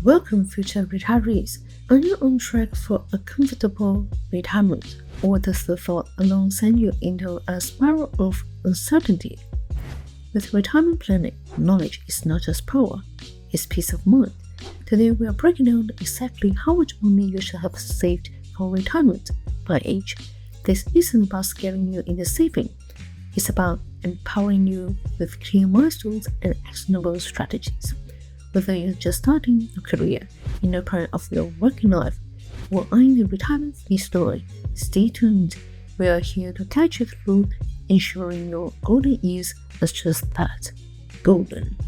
Welcome, future retirees. Are you on track for a comfortable retirement, or does the thought alone send you into a spiral of uncertainty? With retirement planning, knowledge is not just power, it's peace of mind. Today we are breaking down exactly how much money you should have saved for retirement by age. This isn't about scaring you into saving, it's about empowering you with clear milestones and actionable strategies. Whether you're just starting a career in the prime of your working life or eyeing the retirement story, stay tuned. We are here to guide you through ensuring your golden years are just that, golden.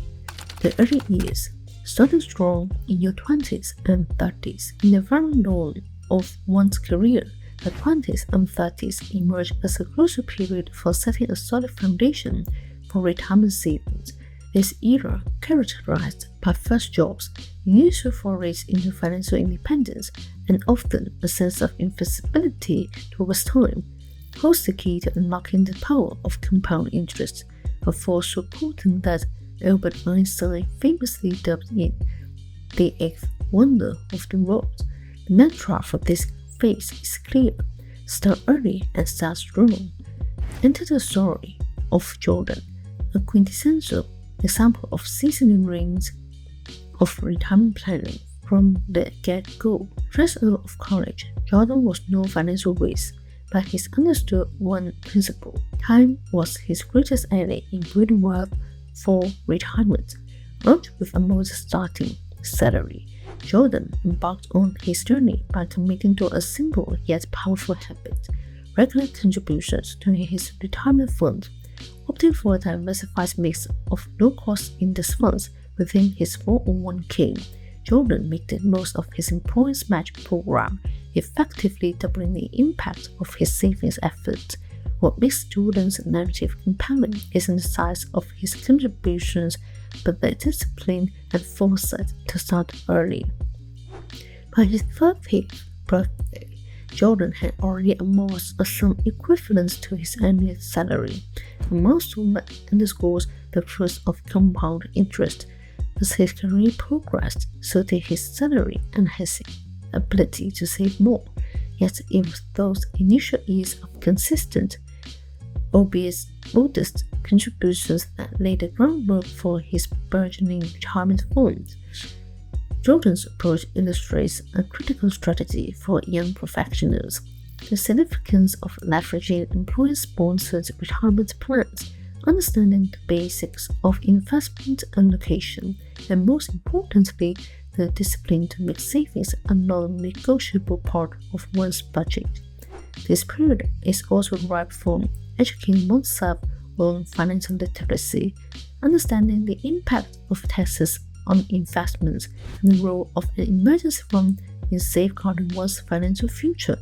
The early years, starting strong in your 20s and 30s. In the very dawn of one's career, the 20s and 30s emerge as a crucial period for setting a solid foundation for retirement savings. This era, characterized by first jobs, initial forays into financial independence, and often a sense of invincibility towards time, holds the key to unlocking the power of compound interest, a force so potent that Albert Einstein famously dubbed it the eighth wonder of the world. The mantra for this phase is clear: start early and start strong. Enter the story of Jordan, a quintessential example of seasoning rings of retirement planning from the get-go. Fresh out of college, Jordan was no financial whiz, but he understood one principle: time was his greatest ally in building wealth for retirement. Armed with a modest starting salary, Jordan embarked on his journey by committing to a simple yet powerful habit: regular contributions to his retirement fund. Opting for a diversified mix of low-cost index funds within his 401k, Jordan made the most of his employer's match program, effectively doubling the impact of his savings efforts. What makes Jordan's narrative compelling isn't the size of his contributions, but the discipline and foresight to start early. By his 30th birthday, Jordan had already amassed a sum equivalent to his annual salary, a milestone that underscores the truth of compound interest. As his career progressed, so did his salary and his ability to save more. Yet it was those initial years of consistent, albeit modest, contributions that laid the groundwork for his burgeoning retirement fund. Jordan's approach illustrates a critical strategy for young professionals: the significance of leveraging employer-sponsored retirement plans, understanding the basics of investment allocation, and most importantly, the discipline to make savings a non-negotiable part of one's budget. This period is also ripe for educating oneself on financial literacy, understanding the impact of taxes on investments, and the role of an emergency fund in safeguarding one's financial future.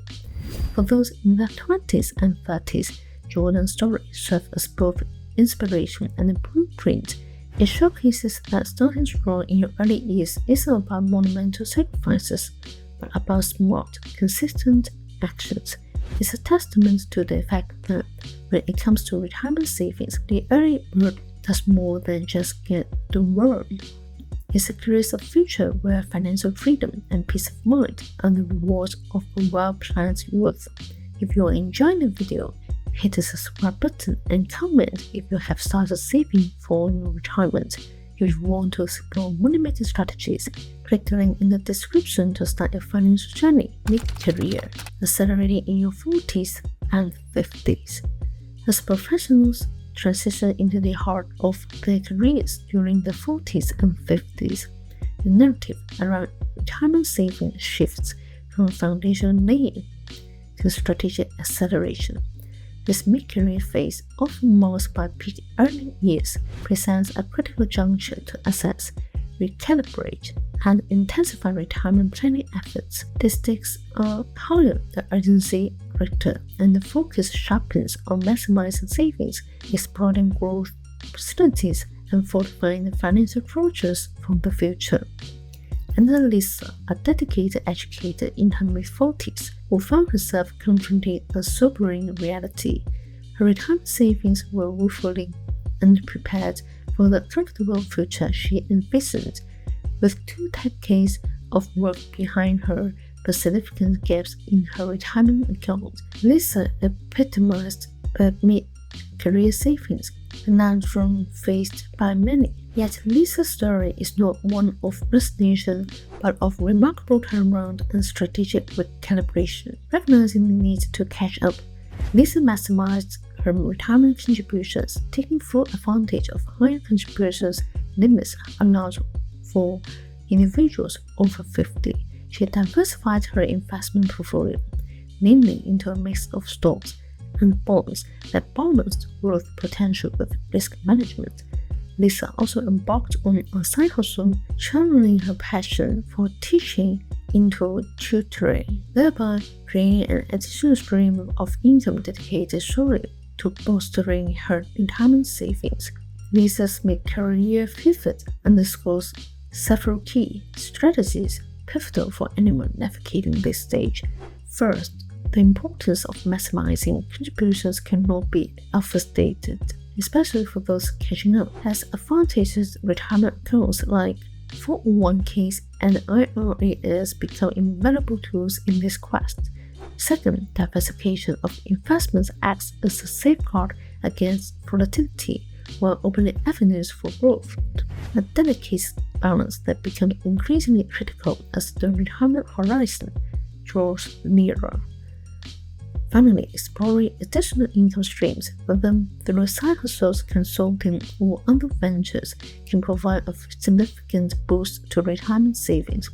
For those in their 20s and 30s, Jordan's story serves as both inspiration and a blueprint. It showcases that starting strong in your early years isn't about monumental sacrifices, but about smart, consistent actions. It's a testament to the fact that when it comes to retirement savings, the early bird does more than just get the worm. It secures a future where financial freedom and peace of mind are the rewards of a well-planned youth. If you are enjoying the video, hit the subscribe button and comment if you have started saving for your retirement. If you want to explore money-making strategies, click the link in the description to start your financial journey mid-career, accelerating in your 40s and 50s. As professionals transition into the heart of their careers during the 40s and 50s, the narrative around retirement savings shifts from foundation laying to strategic acceleration. This mid-career phase, often marked by peak earning years, presents a critical juncture to assess, recalibrate, and intensify retirement planning efforts. The stakes are higher, the urgency greater, and the focus sharpens on maximizing savings, exploring growth opportunities, and fortifying the financial approaches for the future. Another Lisa, a dedicated educator in her mid-40s, who found herself confronting a sobering reality. Her retirement savings were woefully unprepared for the comfortable future she envisioned. With 2 decades of work behind her but significant gaps in her retirement account, Lisa epitomized the mid-career savings conundrum faced by many. Yet Lisa's story is not one of resignation but of remarkable turnaround and strategic recalibration. Recognizing the need to catch up, Lisa maximized her retirement contributions, taking full advantage of higher contributions limits allowed for individuals over 50. She diversified her investment portfolio, namely into a mix of stocks and bonds that balanced growth potential with risk management. Lisa also embarked on a side hustle, channeling her passion for teaching into tutoring, thereby creating an additional stream of income dedicated solely to bolstering her retirement savings. Lisa's mid-career pivot underscores several key strategies pivotal for anyone navigating this stage. First, the importance of maximizing contributions cannot be overstated, especially for those catching up, as advantageous retirement accounts like 401ks and IRAs become invaluable tools in this quest. Second, diversification of investments acts as a safeguard against volatility while opening avenues for growth, a delicate balance that becomes increasingly critical as the retirement horizon draws nearer. Finally, exploring additional income streams, whether through side hustles, consulting, or other ventures, can provide a significant boost to retirement savings,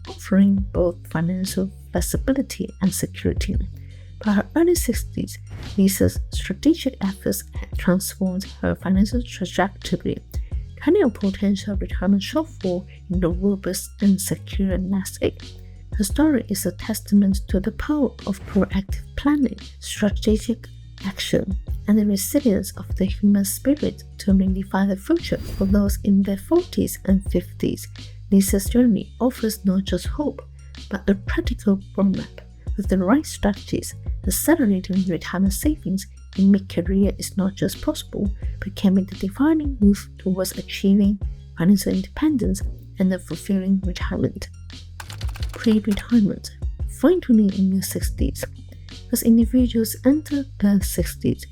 offering both financial flexibility and security. By her early 60s, Lisa's strategic efforts had transformed her financial trajectory, turning a potential retirement shortfall into a robust and secure nest egg. Her story is a testament to the power of proactive planning, strategic action, and the resilience of the human spirit to redefine the future for those in their 40s and 50s. Lisa's journey offers not just hope, but a practical roadmap. With the right strategies, accelerating retirement savings in mid-career is not just possible, but can be the defining move towards achieving financial independence and a fulfilling retirement. Pre-retirement, fine-tuning in your 60s. As individuals enter their 60s,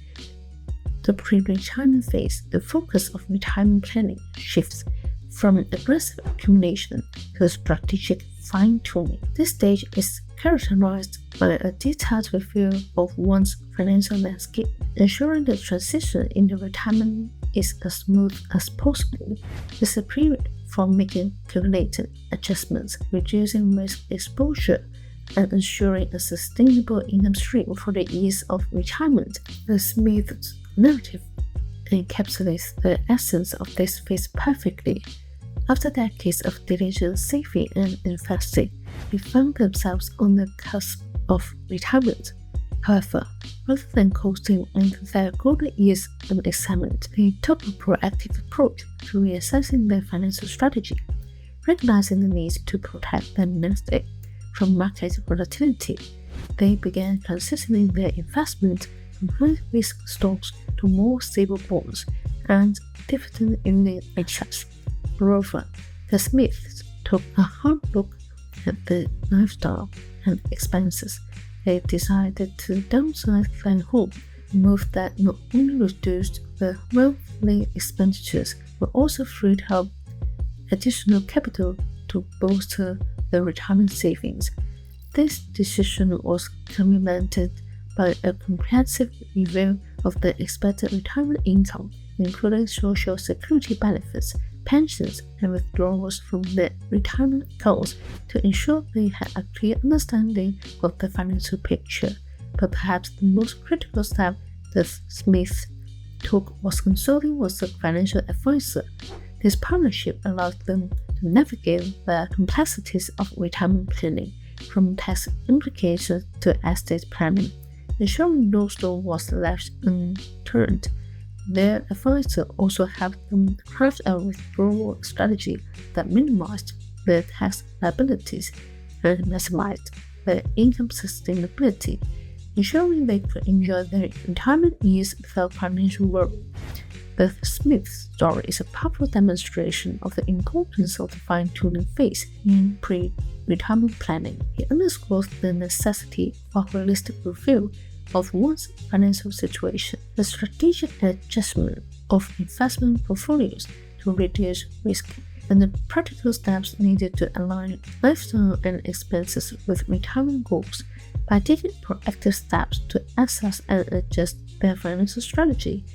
the pre-retirement phase, the focus of retirement planning shifts from aggressive accumulation to strategic fine-tuning. This stage is characterized by a detailed review of one's financial landscape, ensuring the transition into retirement is as smooth as possible. It's a period for making calculated adjustments, reducing risk exposure, and ensuring a sustainable income stream for the years of retirement. The smooth narrative encapsulates the essence of this phase perfectly. After decades of diligent saving and investing, they found themselves on the cusp of retirement. However, rather than coasting into their golden years unexamined, they took a proactive approach to reassessing their financial strategy, recognizing the need to protect their nest egg from market volatility. They began transitioning their investment from high-risk stocks to more stable bonds and dividend-yielding assets. Moreover, the Smiths took a hard look at their lifestyle and expenses. They decided to downsize their home, a move that not only reduced their monthly expenditures but also freed up additional capital to bolster their retirement savings. This decision was complemented by a comprehensive review of the expected retirement income, including Social Security benefits, pensions, and withdrawals from their retirement accounts to ensure they had a clear understanding of the financial picture. But perhaps the most critical step the Smiths took was consulting with a financial advisor. This partnership allowed them to navigate the complexities of retirement planning, from tax implications to estate planning, ensuring no stone was left unturned. Their advisor also helped them craft a withdrawal strategy that minimized their tax liabilities and maximized their income sustainability, ensuring they could enjoy their retirement years without financial worry. Beth Smith's story is a powerful demonstration of the importance of the fine-tuning phase in pre-retirement planning. It underscores the necessity for a holistic review of one's financial situation, the strategic adjustment of investment portfolios to reduce risk, and the practical steps needed to align lifestyle and expenses with retirement goals. By taking proactive steps to assess and adjust their financial strategy,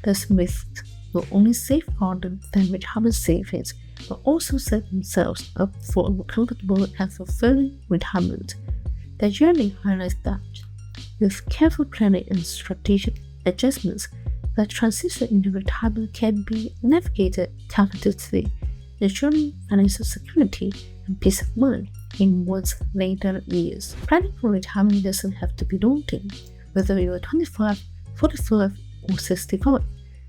the Smiths will only safeguard their retirement savings, but also set themselves up for a comfortable and fulfilling retirement. Their journey highlights that, with careful planning and strategic adjustments, the transition into retirement can be navigated confidently, ensuring financial security and peace of mind in one's later years. Planning for retirement doesn't have to be daunting, whether you're 25, 45, or 65.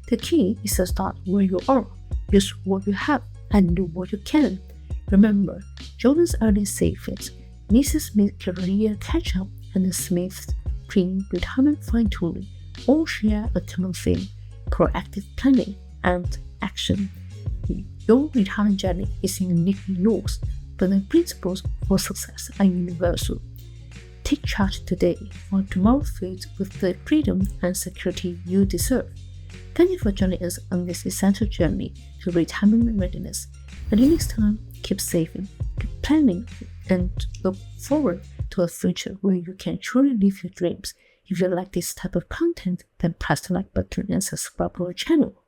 The key is to start where you are, use what you have, and do what you can. Remember, Jordan's early savings, Mrs. Smith's career catch-up, and the Smiths' pre-retirement fine-tuning all share a common theme: proactive planning and action. Your retirement journey is uniquely yours, but the principles for success are universal. Take charge today, for tomorrow filled with the freedom and security you deserve. Thank you for joining us on this essential journey to retirement readiness. Until next time, keep saving, keep planning, and look forward to a future where you can truly live your dreams. If you like this type of content, then press the like button and subscribe to our channel.